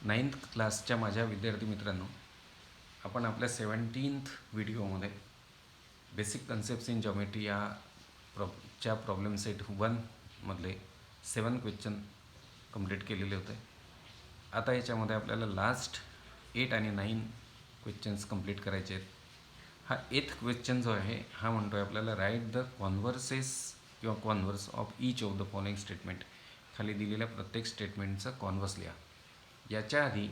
9th क्लासच्या माझ्या विद्यार्थी मित्रांनो, आपण आपल्या 17th व्हिडिओमध्ये बेसिक कन्सेप्ट्स इन जॉमेट्री या प्रॉब्लेम सेट 1 मधले 7 क्वेश्चन कंप्लीट केलेले होते. आता याच्यामध्ये आपल्याला लास्ट 8 आणि 9 क्वेश्चन्स कंप्लीट करायचे आहेत. हा 8th क्वेश्चन जो आहे हा म्हणतो आहे आपल्याला राईट द कॉन्व्हर्सेस किंवा converse of each of the following statement. खाली दिलेल्या प्रत्येक स्टेटमेंटचं कॉन्व्हर्स लिहा. याच्या आधी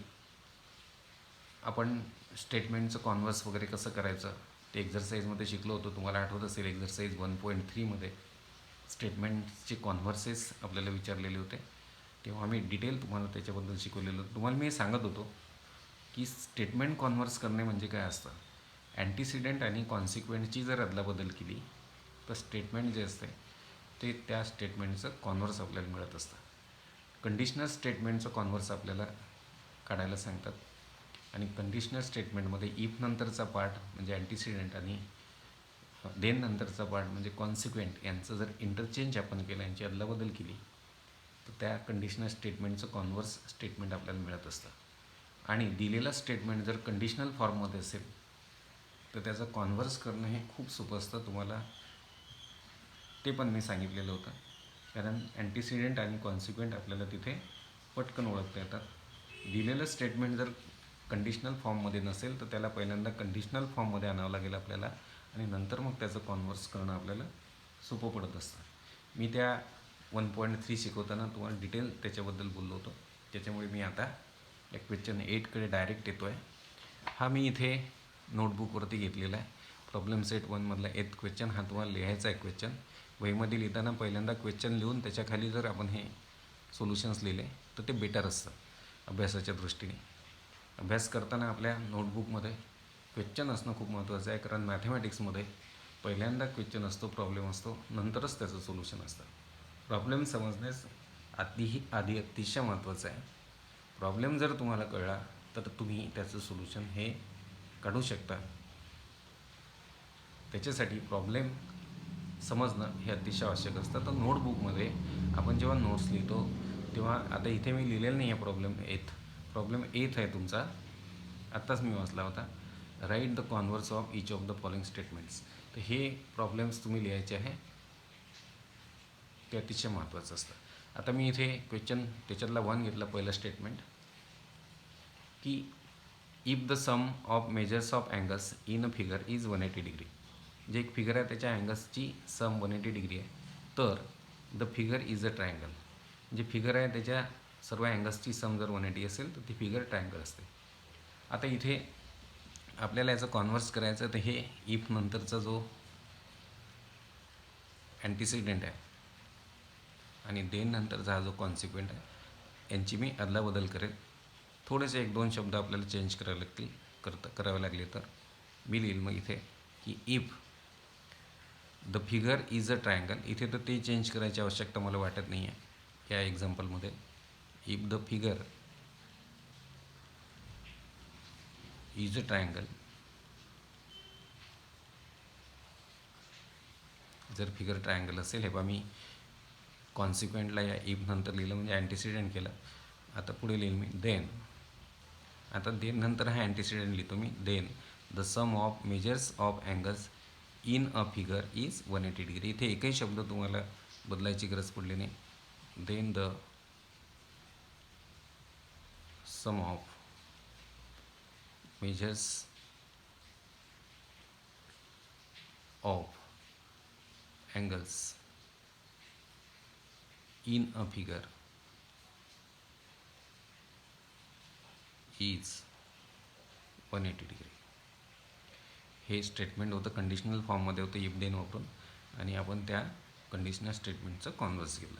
आपण स्टेटमेंटचं कॉन्व्हर्स वगैरे कसं करायचं ते एक्झरसाईजमध्ये शिकलो होतो. तुम्हाला आठवत असेल एक्झरसाईज 1.3मध्ये स्टेटमेंटचे कॉन्व्हर्सेस आपल्याला विचारलेले होते, तेव्हा मी डिटेल तुम्हाला त्याच्याबद्दल शिकवलेलं होतं. तुम्हाला मी सांगत होतो की स्टेटमेंट कॉन्व्हर्स करणे म्हणजे काय असतं. अँटीसिडेंट आणि कॉन्सिक्वेंटची जर अदलाबदल केली तर स्टेटमेंट जे असते ते त्या स्टेटमेंटचं कॉन्व्हर्स आपल्याला मिळत असतं. कंडिशनल स्टेटमेंटचं कॉन्व्हर्स आपल्याला काढायला सांगतात आणि कंडिशनल स्टेटमेंटमध्ये इफ नंतरचा पार्ट म्हणजे अँटीसिडेंट आणि देन नंतरचा पार्ट म्हणजे कॉन्सिक्वेंट यांचं जर इंटरचेंज आपण केलं, यांची अदलाबदल केली तर त्या कंडिशनल स्टेटमेंटचं कॉन्व्हर्स स्टेटमेंट आपल्याला मिळत असतं. आणि दिलेलं स्टेटमेंट जर कंडिशनल फॉर्ममध्ये असेल तर त्याचं कॉन्व्हर्स करणं हे खूप सोपं असतं. तुम्हाला ते पण मी सांगितलेलं होतं, कारण अँटीसिडेंट आणि कॉन्सिक्वेंट आपल्याला तिथे पटकन ओळखता येतात. दिलेलं स्टेटमेंट जर कंडिशनल फॉर्ममध्ये नसेल तर त्याला पहिल्यांदा कंडिशनल फॉर्ममध्ये आणावं लागेल आपल्याला आणि नंतर मग त्याचं कॉन्व्हर्स करणं आपल्याला सोपं पडत असतं. मी त्या 1.3 शिकवताना तुम्हाला डिटेल त्याच्याबद्दल बोललो होतो. त्याच्यामुळे मी आता या क्वेश्चन 8कडे डायरेक्ट येतो आहे. हा मी इथे नोटबुकवरती घेतलेला आहे. प्रॉब्लेम सेट 1मधला 8th क्वेश्चन हा तुम्हाला लिहायचा आहे. क्वेश्चन वहीमध्ये लिहिताना पहिल्यांदा क्वेश्चन लिहून त्याच्याखाली जर आपण हे सोल्युशन्स लिहिले तर ते बेटर असतं अभ्यासाच्या दृष्टीने. अभ्यास करताना आपल्या नोटबुकमध्ये क्वेश्चन असणं खूप महत्त्वाचं आहे, कारण मॅथमॅटिक्समध्ये पहिल्यांदा क्वेश्चन असतो, प्रॉब्लेम असतो, नंतरच त्याचं सोल्युशन असतं. प्रॉब्लेम समजण्यास आधी अतिशय महत्त्वाचं आहे. प्रॉब्लेम जर तुम्हाला कळला तर तुम्ही त्याचं सोल्युशन हे काढू शकता. त्याच्यासाठी प्रॉब्लेम समजणं हे अतिशय आवश्यक असतं. तर नोटबुकमध्ये आपण जेव्हा नोट्स लिहितो तेव्हा आता इथे मी लिहिलेलं नाही आहे प्रॉब्लेम 8 आहे तुमचा, आत्ताच मी वाचला होता. Write the converse of each of the following statements. तर हे प्रॉब्लेम्स तुम्ही लिहायचे आहे, ते अतिशय महत्त्वाचं असतं. आता मी इथे क्वेश्चन त्याच्यातला 1 घेतला, पहिलं स्टेटमेंट की if the sum of measures of angles in a figure is 180 degree. जे एक फिगर आहे त्याच्या अँगल्सची सम 180 डिग्री आहे, तर the figure is a triangle. जे फिगर आहे त्याच्या सर्व अँगल्सची सम जर 180 असेल तर ती फिगर ट्रायंगल असते. आता इथे आपल्याला याचं कॉन्व्हर्स करायचं, तर हे इफ नंतरचा जो अँटीसिडेंट आहे आणि देन नंतरचा हा जो कॉन्सिक्वेंट आहे यांची मी अदलाबदल करेल. थोडेसे 1-2 शब्द आपल्याला चेंज करावे लागले तर मी लिहिल मग इथे की if the figure is a triangle. इथे तर ते चेंज करायची आवश्यकता मला वाटत नाही आहे या एक्झाम्पलमध्ये. If the figure is a triangle, जर फिगर ट्रायंगल असेल, हे बा मी कॉन्सिक्वेंटला या इफ नंतर लिहिलं म्हणजे अँटीसिडेंट केलं. आता पुढे लिहिल मी देन. आता देन नंतर हा अँटीसिडेंट लिहितो मी. Then the sum of measures of angles in a figure is 180 degree. इथे एकही शब्द तुम्हाला बदलायची गरज पडली नाही. Then the sum of measures of angles in a figure is 180 degree. हे स्टेटमेंट होतं, कंडिशनल फॉर्ममध्ये होतं इफ देन वापरून, आणि आपण त्या कंडिशनल स्टेटमेंटचं कॉन्व्हर्स केलं.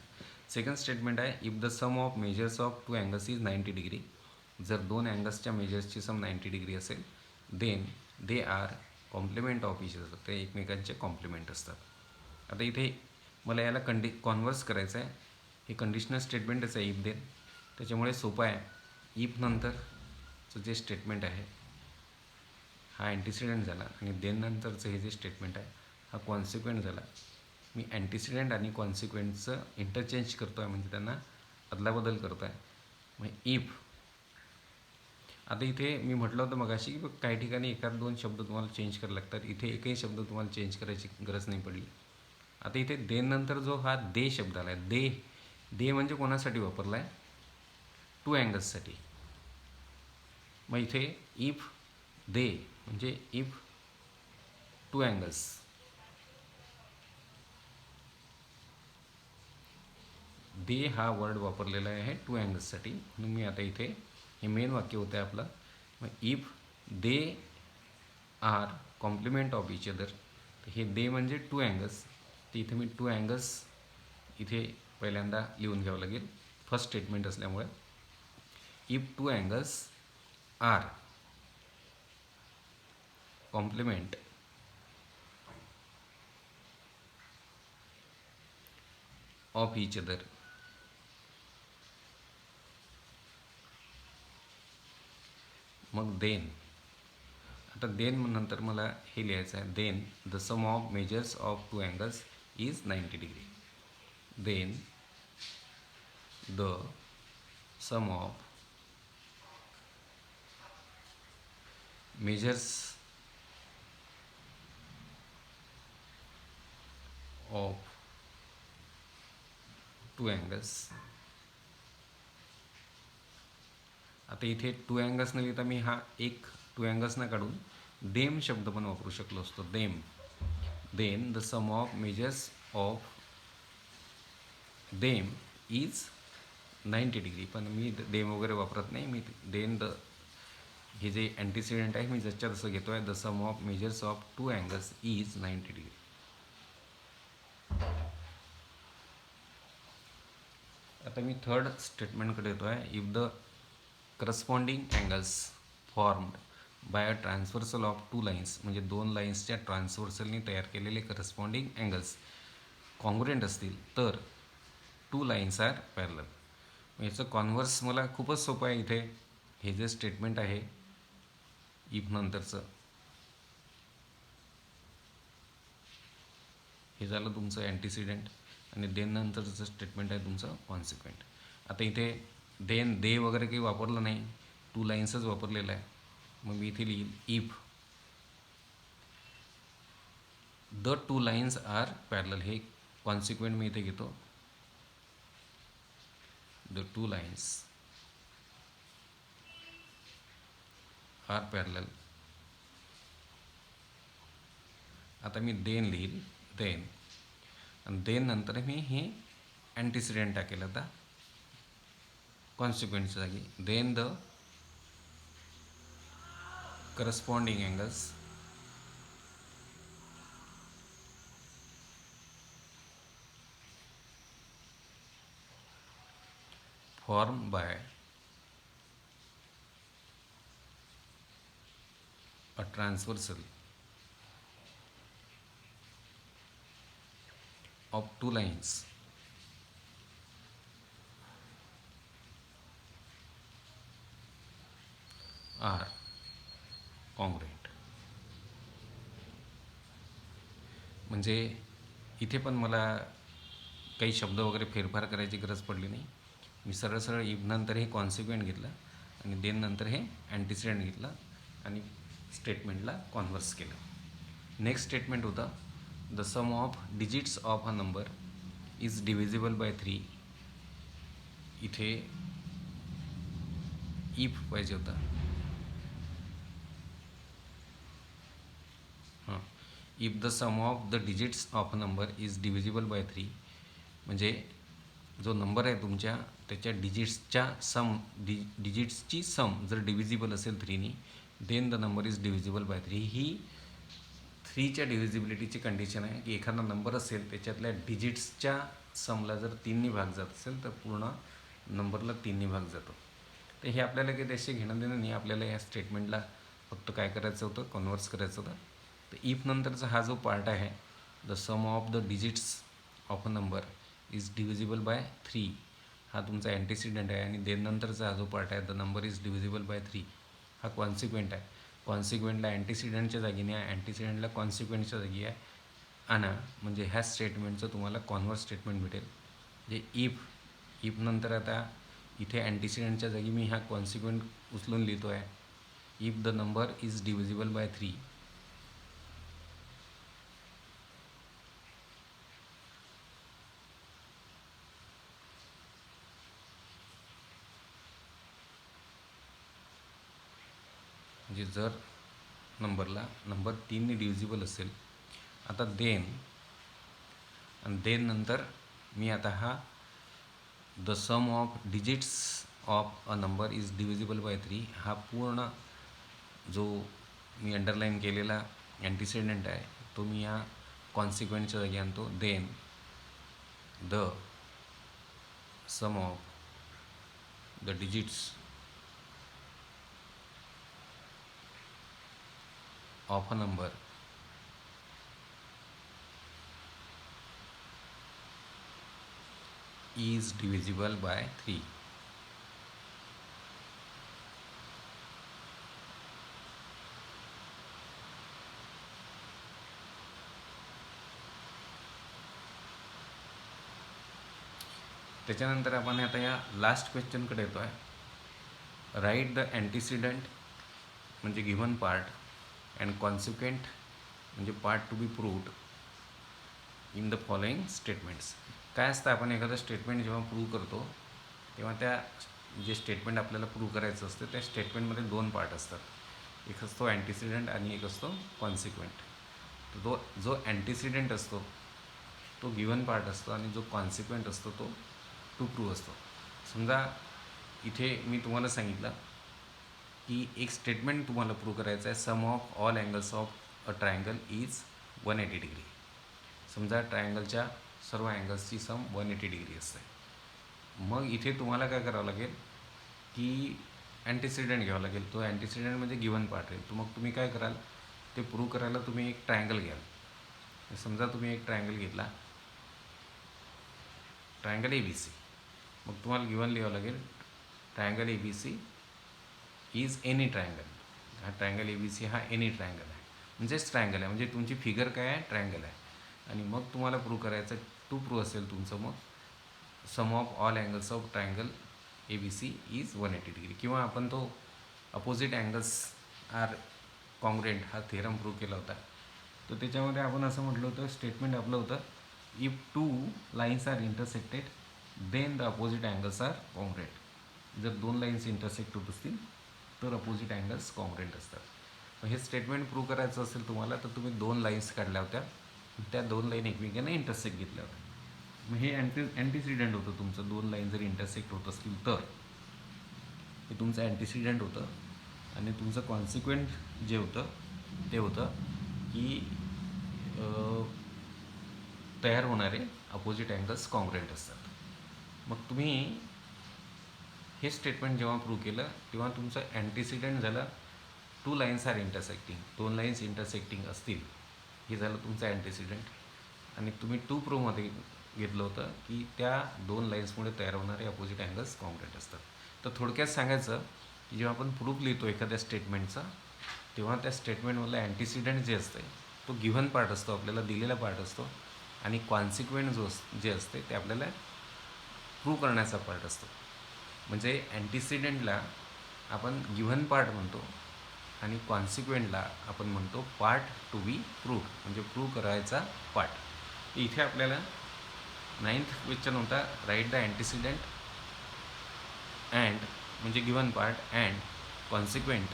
सेकंड स्टेटमेंट आहे if the sum of measures of 2 angles is 90 degree. जर 2 अँगल्सच्या मेजर्सची सम 90 डिग्री असेल, then they are complement of each other. ते एकमेकांचे कॉम्प्लिमेंट असतात. आता इथे मला याला कॉन्व्हर्स करायचं आहे. हे कंडिशनल स्टेटमेंटच आहे इफ देन, त्याच्यामुळे सोपं आहे. इफ नंतरचं जे स्टेटमेंट आहे हा अँटीसिडेंट झाला आणि देन नंतरचं हे जे स्टेटमेंट आहे हा कॉन्सिक्वेंट झाला. मी अँटीसिडेंट आणि कॉन्सिक्वेंटचं इंटरचेंज करतो आहे, म्हणजे त्यांना अदलाबदल करतो आहे. मग इफ आता इथे मी म्हटलं होतं मगाशी की काही ठिकाणी एखाद दोन शब्द तुम्हाला चेंज करावे लागतात. इथे एकही शब्द तुम्हाला चेंज करायची गरज नाही पडली. आता इथे देन नंतर जो हा दे शब्द आला आहे, दे म्हणजे कोणासाठी वापरला आहे? टू अँगल्ससाठी. मग इथे इफ दे म्हणजे इफ टू अँगल्स, दे हा वर्ड वापरलेला आहे टू अँगल्ससाठी. म्हणून मी आता इथे हे मेन वाक्य होतं आहे आपलं. मग if they are complement of each other, तर हे दे म्हणजे टू अँगल्स. तर इथे मी टू अँगल्स इथे पहिल्यांदा लिहून घ्यावं लागेल, फर्स्ट स्टेटमेंट असल्यामुळे. If two angles are complement of each other, मग देन, आता देन नंतर मला हे लिहायचं आहे, then the sum of measures of two angles is 90 degree. Then the sum of measures of two angles. आता इथे टू अँगल्स न लिहिता मी हा एक टू अँगल्स ना काढून देम शब्द पण वापरू शकलो असतो, them. Then the sum of measures of them is 90 degree. पण मी देम वगैरे वापरत नाही. मी देन द हे जे अँटीसिडेंट आहे मी जसच्या तसं घेतो आहे, the sum of measures of two angles is 90 degree. आता मी थर्ड स्टेटमेंटकडे येतो आहे. If the corresponding angles formed by a transversal of two lines, म्हणजे दोन लाईन्सच्या ट्रान्सव्हर्सलनी तयार केलेले करस्पॉन्डिंग अँगल्स कॉन्ग्रुएंट असतील तर टू लाईन्स आर पॅरलल. याचं कॉन्व्हर्स मला खूपच सोपं आहे. इथे हे जे स्टेटमेंट आहे इफ नंतरचं, हे झालं तुमचं अँटीसिडेंट आणि देन नंतरचं स्टेटमेंट आहे तुमचं कॉन्सिक्वेंट. आता इथे देन दे वगैरे काही वापरलं नाही, टू लाईन्सच वापरलेलं आहे. मग मी इथे लिहील if the two lines are parallel, हे कॉन्सिक्वेंट मी इथे घेतो. The two lines are parallel. आता मी देन लिहील, देन, आणि देन नंतर मी हे अँटीसिडेंट टाकेल आता कॉन्सिक्वेंटच्या जागी. Then the corresponding angles form by a transversal of two lines are congruent. म्हणजे इथे पण मला काही शब्द वगैरे फेरफार करायची गरज पडली नाही. मी सरळ सरळ इफ नंतर हे कॉन्सिक्वेंट घेतलं आणि देन नंतर हे अँटीसिडेंट घेतलं आणि स्टेटमेंटला कॉन्व्हर्स केलं. नेक्स्ट स्टेटमेंट होतं, the sum of digits of a number is divisible by 3. इथे इफ पाहिजे होता. हां, if the sum of the digits of a number is divisible by 3, म्हणजे जो नंबर आहे तुमच्या त्याच्या डिजिट्सची सम जर डिव्हिजिबल असेल 3नी, then the number is divisible by 3. ही 3च्या डिव्हिजिबिलिटीची कंडिशन आहे की एखादा नंबर असेल त्याच्यातल्या डिजिट्सच्या समला जर 3नी भाग जात असेल तर पूर्ण नंबरला 3नी भाग जातो. तर हे आपल्याला काही त्याशी घेणं देणं नाही. आपल्याला या स्टेटमेंटला फक्त काय करायचं होतं, कन्व्हर्स करायचं होतं. तर इफ नंतरचा हा जो पार्ट आहे, the sum of the digits of a number is divisible by 3, हा तुमचा अँटीसिडेंट आहे. आणि देन नंतरचा हा जो पार्ट आहे, the number is divisible by 3, हा कॉन्सिक्वेंट आहे. कॉन्सिक्वेंटला अँटीसिडेंटच्या जागीने आहे, अँटीसिडेंटला कॉन्सिक्वेंटच्या जागी आहे आणा, म्हणजे ह्या स्टेटमेंटचं तुम्हाला कॉन्व्हर्स स्टेटमेंट भेटेल. म्हणजे इफ नंतर आता इथे अँटीसिडेंटच्या जागी मी हा कॉन्सिक्वेंट उचलून लिहितो आहे. If the number is divisible by 3, म्हणजे जर नंबर 3ने डिव्हिजिबल असेल, आता देन नंतर मी आता हा the sum of digits of a number is divisible by 3 हा पूर्ण जो मी अंडरलाईन केलेला अँटीसिडेंट आहे तो मी या कॉन्सिक्वेंटच्या जागी आणतो. Then the sum of the digits of a number is divisible by 3. त्याच्यानंतर आपण आता या लास्ट क्वेश्चनकडे येतो आहे. राईट द अँटीसिडंट म्हणजे गिव्हन पार्ट अँड कॉन्सिक्वेंट म्हणजे part to be proved in the following statements. काय असतं, आपण एखादं स्टेटमेंट जेव्हा प्रूव्ह करतो तेव्हा त्या जे स्टेटमेंट आपल्याला प्रूव्ह करायचं असतं त्या स्टेटमेंटमध्ये 2 पार्ट असतात. एक असतो अँटीसिडंट आणि एक असतो कॉन्सिक्वेंट. तर जो अँटीसिडंट असतो तो गिव्हन पार्ट असतो आणि जो कॉन्सिक्वेंट असतो तो टू प्रूव्ह असतो. समजा इथे मी तुम्हाला सांगितलं की एक स्टेटमेंट तुम्हाला प्रूव्ह करायचं आहे, sum of all angles of a triangle is 180 degree. समजा ट्रायंगलच्या सर्व अँगल्सची सम 180 डिग्री असते. मग इथे तुम्हाला काय करावं लागेल की अँटीसिडंट घ्यावं लागेल. तो अँटीसिडंट म्हणजे गिव्हन पार्ट आहे. तर मग तुम्ही काय कराल, ते प्रूव्ह करायला तुम्ही एक ट्रायंगल घ्याल. समजा तुम्ही एक ट्रायंगल घेतला, ट्रायंगल ABC. मग तुम्हाला गिव्हन लिहावं लागेल triangle ABC is any triangle. हा ट्रायंगल ABC हा एनी ट्रायंगल आहे, म्हणजेच ट्रायंगल आहे. म्हणजे तुमची फिगर काय आहे, ट्रायंगल आहे. आणि मग तुम्हाला प्रूव्ह करायचं, टू प्रूव्ह असेल तुमचं, मग sum of all angles of triangle ABC is 180 degree. किंवा आपण तो अपोजिट अँगल्स आर कॉन्ग्रुएंट हा थेरम प्रूव्ह केला होता. तर त्याच्यामध्ये आपण असं म्हटलं होतं, स्टेटमेंट आपलं होतं, if 2 lines are intersected then the opposite angles are congruent. जर 2 लाईन्स इंटरसेक्ट होत असतील तर अपोजिट अँगल्स कॉन्ग्रुएंट असतात. मग हे स्टेटमेंट प्रूव्ह करायचं असेल तुम्हाला तर तुम्ही 2 लाईन्स काढल्या होत्या, त्या 2 लाईन एकमेकांना इंटरसेक्ट घेतल्या होत्या. मग हे अँटीसिडंट होतं तुमचं. 2 लाईन जर इंटरसेक्ट होत असतील तर हे तुमचं अँटीसिडंट होतं. आणि तुमचं कॉन्सिक्वेंट जे होतं ते होतं की तयार होणारे अपोजिट अँगल्स कॉन्ग्रुएंट असतात. मग तुम्ही हे स्टेटमेंट जेव्हा प्रूव्ह केलं तेव्हा तुमचं अँटीसिडंट झालं 2 lines are intersecting. 2 lines intersecting असतील, हे झालं तुमचं अँटीसिडंट. आणि तुम्ही टू प्रूव्हमध्ये घेतलं होतं की त्या 2 लाईन्समुळे तयार होणारे अपोजिट अँगल्स कॉन्ग्रुएंट असतात. तर थोडक्यात सांगायचं की जेव्हा आपण प्रूफ लिहितो एखाद्या स्टेटमेंटचा, तेव्हा त्या स्टेटमेंटमधलं अँटीसिडंट जे असते तो गिव्हन पार्ट असतो, आपल्याला दिलेला पार्ट असतो. आणि कॉन्सिक्वेंट जे असते ते आपल्याला प्रूव्ह करण्याचा पार्ट असतो. म्हणजे अँटीसिडंटला आपण गिव्हन पार्ट म्हणतो आणि कॉन्सिक्वेंटला आपण म्हणतो पार्ट टू बी प्रूव्ह, म्हणजे प्रूव्ह करायचा पार्ट. इथे आपल्याला 9th क्वेश्चन होता, राईट द अँटीसिडंट अँड म्हणजे गिव्हन पार्ट अँड कॉन्सिक्वेंट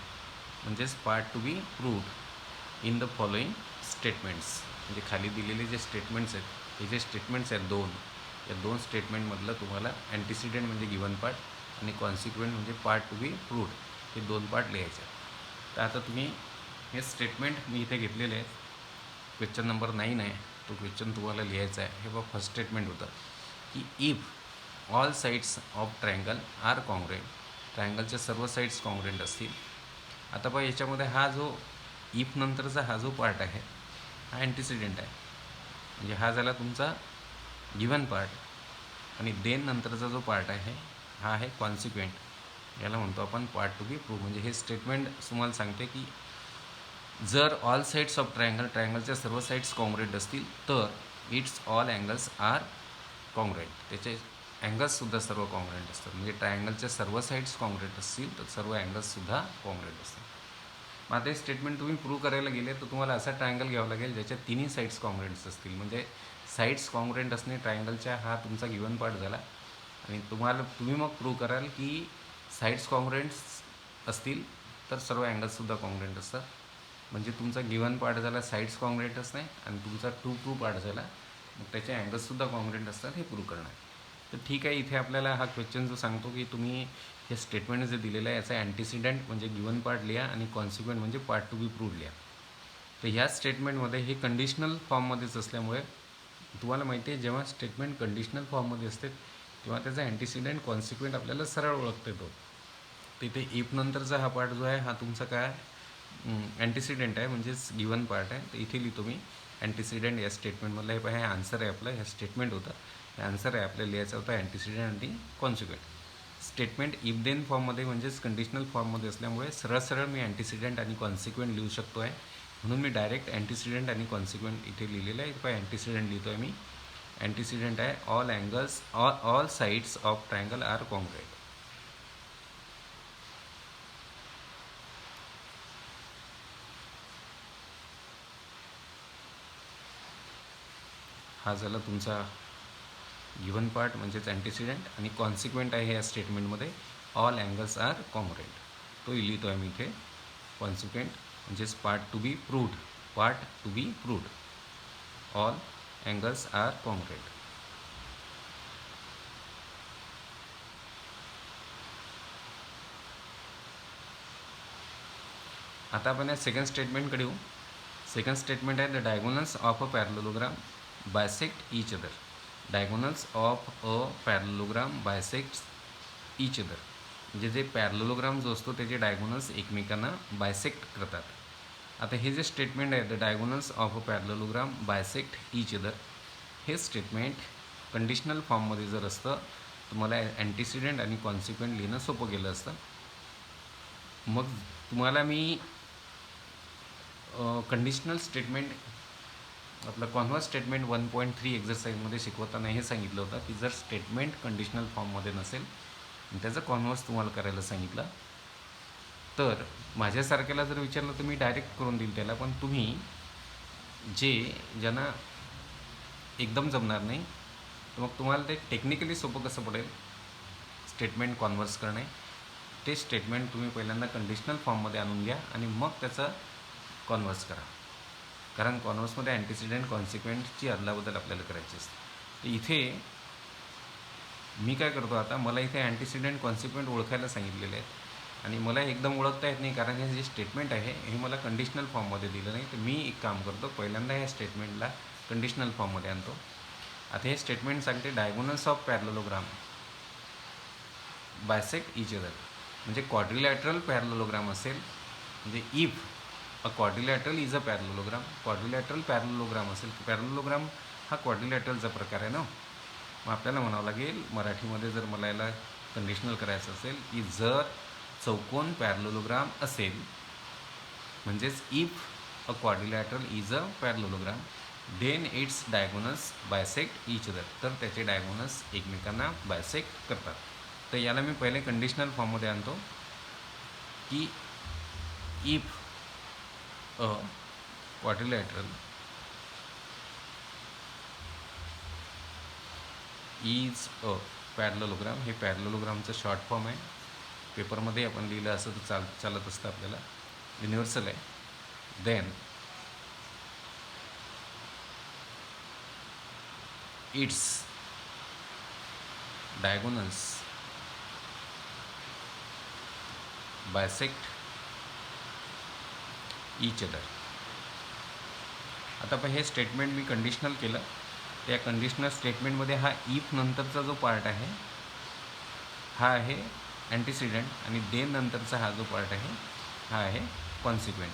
म्हणजेच part to be proved in the following statements. म्हणजे खाली दिलेले जे स्टेटमेंट्स आहेत, हे जे स्टेटमेंट्स आहेत 2, या 2 स्टेटमेंटमधलं तुम्हाला अँटीसिडंट म्हणजे गिव्हन पार्ट आणि कॉन्सिक्वेंट म्हणजे पार्ट टू बी प्रूव्ड हे 2 पार्ट लिहायचे. तर आता तुम्ही हे स्टेटमेंट मी इथे घेतलेले आहेत. क्वेश्चन नंबर 9 आहे, तो क्वेश्चन तुम्हाला लिहायचा आहे. हे बघा, फर्स्ट स्टेटमेंट होतं की if all sides of triangle are congruent. ट्रायंगलच्या सर्व साईड्स कॉन्ग्रुएंट असतील. आता बघा, याच्यामध्ये हा जो इफ नंतरचा हा जो पार्ट आहे हा अँटीसिडंट आहे. म्हणजे हा झाला तुमचा गिव्हन पार्ट आणि देन नंतरचा जो पार्ट आहे हा आहे कॉन्सिक्वेंट. याला म्हणतो आपण पार्ट टू बी प्रूव्ह. म्हणजे हे स्टेटमेंट तुम्हाला सांगते की जर ऑल साईड्स ऑफ ट्रायंगलच्या सर्व साईड्स कॉन्ग्रुएंट असतील तर its all angles are congruent. त्याचे अँगल्ससुद्धा सर्व कॉन्ग्रुएंट असतात. म्हणजे ट्रायंगलच्या सर्व साईड्स कॉन्ग्रुएंट असतील तर सर्व अँगल्ससुद्धा कॉन्ग्रुएंट असतात. मग आता हे स्टेटमेंट तुम्ही प्रूव्ह करायला गेले तर तुम्हाला असा ट्रायंगल घ्यावा लागेल ज्याच्या तिन्ही साईड्स कॉन्ग्रुएंट्स असतील. म्हणजे साईड्स कॉन्ग्रुएंट असणे ट्रायंगलच्या हा तुमचा गिवन पार्ट झाला. आणि तुम्ही मग प्रूव्ह कराल की साईड्स कॉन्ग्रुएंट्स असतील तर सर्व अँगल्ससुद्धा कॉन्ग्रुएंट असतात. म्हणजे तुमचा गिवन पार्ट झाला साईड्स कॉन्ग्रुएंट असणे आणि तुमचा टू प्रूव्ह पार्ट झाला मग त्याचे अँगल्ससुद्धा कॉन्ग्रुएंट असतात हे प्रूव्ह करणार. तर ठीक आहे, इथे आपल्याला हा क्वेश्चन जो सांगतो की तुम्ही हे स्टेटमेंट जे दिलेलं आहे याचा अँटिसिडेंट म्हणजे गिवन पार्ट लिहा आणि कॉन्सिक्वेंट म्हणजे पार्ट टू बी प्रूव्ह लिहा. तर ह्या स्टेटमेंटमध्ये हे कंडिशनल फॉर्ममध्येच असल्यामुळे तुम्हाला माहिती आहे जेव्हा स्टेटमेंट कंडिशनल फॉर्ममध्ये असते तेव्हा त्याचा अँटिसिडेंट कॉन्सिक्वेंट आपल्याला सरळ ओळखता येतो. तिथे इफ नंतरचा हा पार्ट जो आहे हा तुमचा काय अँटिसिडेंट आहे म्हणजेच गिवन पार्ट आहे. तर इथे लिहितो मी अँटिसिडेंट या स्टेटमेंटमधला. हे पाहा हे आन्सर आहे आपलं, हे स्टेटमेंट होतं, हे आन्सर आहे आपल्याला लिहायचं होतं अँटिसिडेंट आणि कॉन्सिक्वेंट. स्टेटमेंट इफ देन फॉर्ममध्ये म्हणजेच कंडिशनल फॉर्ममध्ये असल्यामुळे सरळ मी अँटिसिडेंट आणि कॉन्सिक्वेंट लिहू शकतो आहे. म्हणून मी डायरेक्ट अँटिसिडेंट आणि कॉन्सिक्वेंट इथे लिहिलेलं आहे. इथे अँटिसिडेंट लिहितो आहे मी. अँटिसिडेंट आहे all sides of triangle are congruent. हा झाला तुमचा गिवन पार्ट म्हणजेच अँटिसिडेंट. आणि कॉन्सिक्वेंट आहे या स्टेटमेंटमध्ये ऑल अँगल्स आर कॉन्ग्रुएंट. तो लिहितो आहे मी इथे कॉन्सिक्वेंट म्हणजेच part to be proved all angles are congruent. आता आपण या सेकंड स्टेटमेंटकडे येऊ. सेकंड स्टेटमेंट आहे the diagonals of a parallelogram bisect each other. Diagonals of a parallelogram bisect each other म्हणजे जे पॅरलोग्राम जो असतो त्याचे डायगोनल्स एकमेकांना बायसेक्ट करतात. आता हे जे स्टेटमेंट आहे the diagonals of a parallelogram bisect each other हे स्टेटमेंट कंडिशनल फॉर्ममध्ये जर असतं तर मला अँटिसिडेंट आणि कॉन्सिक्वेंट लिहिणं सोपं गेलं असतं. मग तुम्हाला मी कंडिशनल स्टेटमेंट आपलं कॉन्व्हर्स स्टेटमेंट 1.3 एक्झरसाईजमध्ये शिकवताना हे सांगितलं होतं की जर स्टेटमेंट कंडिशनल फॉर्ममध्ये नसेल आणि त्याचं कॉन्व्हर्स तुम्हाला करायला सांगितलं तर माझ्यासारख्याला जर विचारलं तर मी डायरेक्ट करून देईल त्याला. पण तुम्ही ज्यांना एकदम जमणार नाही तर मग तुम्हाला ते टेक्निकली सोपं कसं पडेल स्टेटमेंट कॉन्व्हर्स करणे ते स्टेटमेंट तुम्ही पहिल्यांदा कंडिशनल फॉर्ममध्ये आणून घ्या आणि मग त्याचं कॉन्व्हर्स करा. कारण कॉन्व्हर्समध्ये अँटिसिडेंट कॉन्सिक्वेंटची अदलाबदल आपल्याला करायची असते. तर इथे मी काय करतो आता मला इथे अँटिसिडेंट कॉन्सिक्वेंट ओळखायला सांगितलेले आहेत आणि मला एकदम ओळखता येत नाही कारण हे जे स्टेटमेंट आहे हे मला कंडिशनल फॉर्ममध्ये दिलं नाही. तर मी एक काम करतो पहिल्यांदा ह्या स्टेटमेंटला कंडिशनल फॉर्ममध्ये आणतो. आता हे स्टेटमेंट सांगते diagonals of parallelogram bisect each other म्हणजे क्वाड्रिलॅटरल पॅरलोग्राम असेल म्हणजे if a quadrilateral is a parallelogram. Quadrilateral parallelogram असेल पॅरलोग्राम हा क्वाड्रिलॅटरलचा प्रकार आहे ना. मग आपल्याला म्हणावं लागेल मराठीमध्ये जर मला याला कंडिशनल करायचं असेल की जर चौकोन पॅरलोग्राम असेल म्हणजेच if a quadrilateral is a parallelogram then its diagonals bisect each other तर त्याचे डायगोनल्स एकमेकांना बायसेक्ट करतात. तर याला मी पहिले कंडिशनल फॉर्ममध्ये आणतो की if a quadrilateral is a parallelogram हे पॅरलोग्रामचं शॉर्ट फॉर्म आहे. पेपरमध्ये आपण लिहिलं असं तर चालत असतं आपल्याला युनिव्हर्सल आहे. Then its diagonals bisect each other. आता पण हे स्टेटमेंट मी कंडिशनल केलं. त्या कंडिशनल स्टेटमेंटमध्ये हा इफ नंतरचा जो पार्ट आहे हा आहे अँटिसिडेंट आणि देन नंतरचा हा जो पार्ट आहे हा आहे कॉन्सिक्वेंट.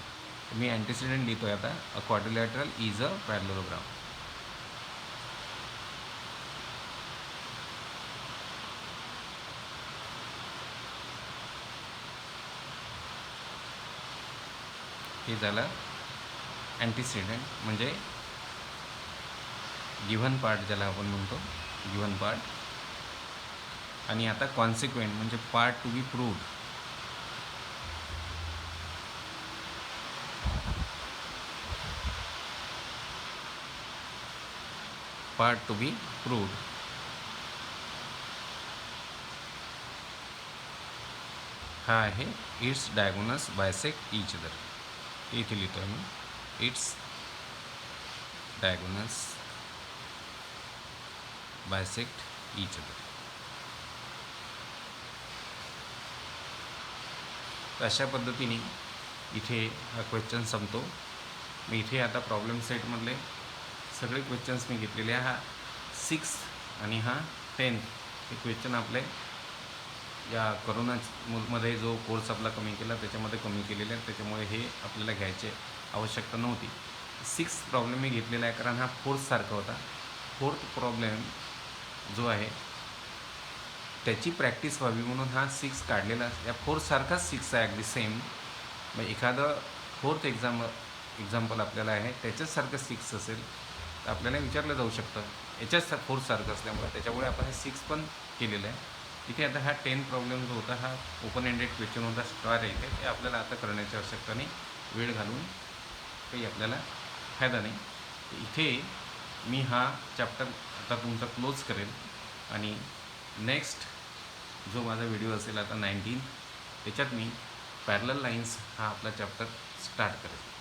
मी अँटिसिडेंट लिहितो आहे आता अ क्वाड्रिलॅटरल इज अ पॅरलोग्राम. हे झालं अँटिसिडेंट म्हणजे गिव्हन पार्ट ज्याला आपण म्हणतो गिव्हन पार्ट. आणि आता कॉन्सिक्वेंट म्हणजे part to be proved. Part to be proved हा आहे इट्स डायगोनस बायसेक्ट ईच अदर. इथे लिहितो me it's डायगोनस bisect each other. तर अशा पद्धतीने इथे हा क्वेश्चन संपतो. मी इथे आता प्रॉब्लेम सेटमधले सगळे क्वेश्चन्स मी घेतलेले आहे. हा 6 आणि हा 10 हे क्वेश्चन आपले या मध्ये जो कोर्स आपला कमी केला त्याच्यामध्ये कमी केलेले आहेत, त्याच्यामुळे हे आपल्याला घ्यायचे आवश्यकता नव्हती. 6 प्रॉब्लेम मी घेतलेला आहे कारण हा फोर्थसारखा होता. फोर्थ प्रॉब्लेम जो आहे त्याची प्रॅक्टिस व्हावी म्हणून हा 6 काढलेला. या फोर्थसारखाच 6 आहे अगदी सेम. मग एखादं फोर्थ एक्झाम्पल आपल्याला आहे त्याच्याचसारखं 6 असेल तर आपल्याला विचारलं जाऊ शकतं याच्याच फोर्थसारखं असल्यामुळे, त्याच्यामुळे आपण हे 6 पण केलेलं आहे. इथे आता हा 10 प्रॉब्लेम जो होता हा ओपन एंडेड क्वेश्चन होता, स्टार आहे ते आपल्याला आता करण्याची आवश्यकता नाही. वेळ घालून काही आपल्याला फायदा नाही. इथे मी हा चॅप्टर आता तुमचा क्लोज करेल आणि नेक्स्ट जो माझा व्हिडिओ असेल आता 19 त्याच्यात मी पॅरलल लाईन्स हा आपला चॅप्टर स्टार्ट करेल.